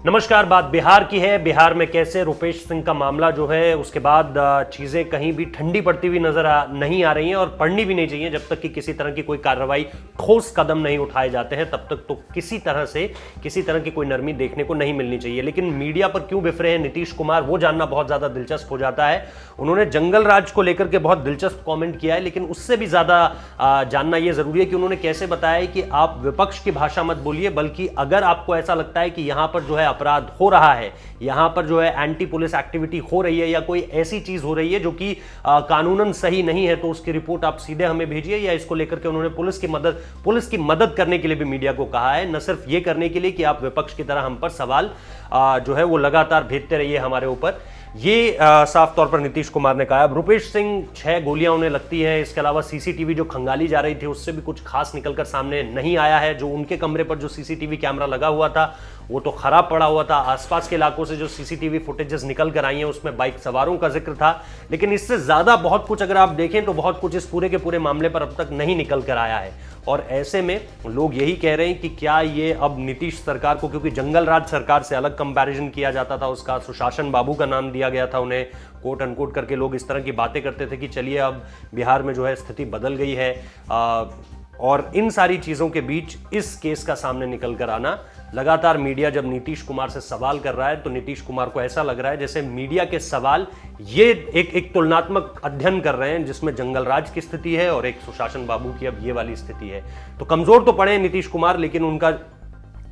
नमस्कार। बात बिहार की है। बिहार में कैसे रुपेश सिंह का मामला जो है उसके बाद चीज़ें कहीं भी ठंडी पड़ती हुई नजर नहीं आ रही हैं और पड़नी भी नहीं चाहिए। जब तक कि किसी तरह की कोई कार्रवाई, ठोस कदम नहीं उठाए जाते हैं तब तक तो किसी तरह की कोई नरमी देखने को नहीं मिलनी चाहिए। लेकिन मीडिया पर क्यों बिफरे हैं नीतीश कुमार, वो जानना बहुत ज़्यादा दिलचस्प हो जाता है। उन्होंने जंगल राज को लेकर के बहुत दिलचस्प कॉमेंट किया है, लेकिन उससे भी ज़्यादा जानना यह ज़रूरी है कि उन्होंने कैसे बताया है कि आप विपक्ष की भाषा मत बोलिए, बल्कि अगर आपको ऐसा लगता है कि यहां पर जो है अपराध हो रहा है, यहां पर जो है एंटी पुलिस एक्टिविटी हो रही है या कोई ऐसी चीज हो रही है जो कि कानूनन सही नहीं है, तो उसकी रिपोर्ट आप सीधे हमें भेजिए। या इसको लेकर के उन्होंने पुलिस की मदद करने के लिए भी मीडिया को कहा है, न सिर्फ ये करने के लिए कि आप विपक्ष की तरह हम पर सवाल जो है वो लगातार भेजते रहिए हमारे ऊपर। ये साफ तौर पर नीतीश कुमार ने कहा। अब रुपेश सिंह 6 गोलियां उन्हें लगती है, इसके अलावा सीसीटीवी जो खंगाली जा रही थी उससे भी कुछ खास निकलकर सामने नहीं आया है। जो उनके कमरे पर जो सीसीटीवी कैमरा लगा हुआ था वो तो खराब पड़ा हुआ था। आसपास के इलाकों से जो सीसीटीवी फुटेजेस निकल कर आई हैं उसमें बाइक सवारों का जिक्र था, लेकिन इससे ज्यादा बहुत कुछ अगर आप देखें तो बहुत कुछ इस पूरे के पूरे मामले पर अब तक नहीं निकल कर आया है। और ऐसे में लोग यही कह रहे हैं कि क्या ये अब नीतीश सरकार को, क्योंकि जंगल राज सरकार से अलग कंपैरिजन किया जाता था, उसका सुशासन बाबू का नाम दिया गया था उन्हें, कोट अनकोट करके लोग इस तरह की बातें करते थे कि चलिए अब बिहार में जो है स्थिति बदल गई है। और इन सारी चीज़ों के बीच इस केस का सामने निकल कर आना, लगातार मीडिया जब नीतीश कुमार से सवाल कर रहा है तो नीतीश कुमार को ऐसा लग रहा है जैसे मीडिया के सवाल ये एक तुलनात्मक अध्ययन कर रहे हैं जिसमें जंगल राज की स्थिति है और एक सुशासन बाबू की अब ये वाली स्थिति है। तो कमजोर तो पड़े नीतीश कुमार, लेकिन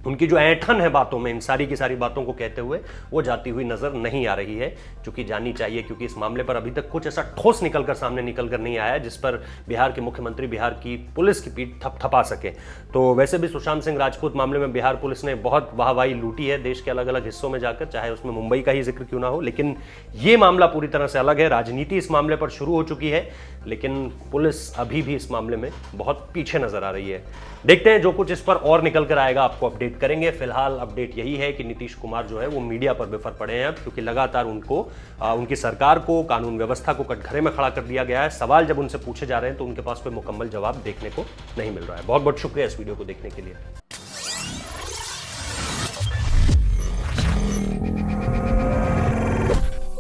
उनकी जो ऐंठन है बातों में, इन सारी की सारी बातों को कहते हुए, वो जाती हुई नजर नहीं आ रही है, जो कि जानी चाहिए, क्योंकि इस मामले पर अभी तक कुछ ऐसा ठोस निकलकर सामने निकलकर नहीं आया जिस पर बिहार के मुख्यमंत्री, बिहार की पुलिस की पीठ थपथपा सके। तो वैसे भी सुशांत सिंह राजपूत मामले में बिहार पुलिस ने बहुत वाहवाही लूटी है देश के अलग अलग हिस्सों में जाकर, चाहे उसमें मुंबई का ही जिक्र क्यों ना हो। लेकिन ये मामला पूरी तरह से अलग है। राजनीति इस मामले पर शुरू हो चुकी है, लेकिन पुलिस अभी भी इस मामले में बहुत पीछे नजर आ रही है। देखते हैं जो कुछ इस पर और निकल कर आएगा, आपको अपडेट करेंगे। फिलहाल अपडेट यही है कि नीतीश कुमार जो है वो मीडिया पर बिफर पड़े हैं अब, क्योंकि लगातार उनकी सरकार को, कानून व्यवस्था को कटघरे में खड़ा कर दिया गया है। सवाल जब उनसे पूछे जा रहे हैं तो उनके पास कोई मुकम्मल जवाब देखने को नहीं मिल रहा है। बहुत बहुत शुक्रिया इस वीडियो को देखने के लिए।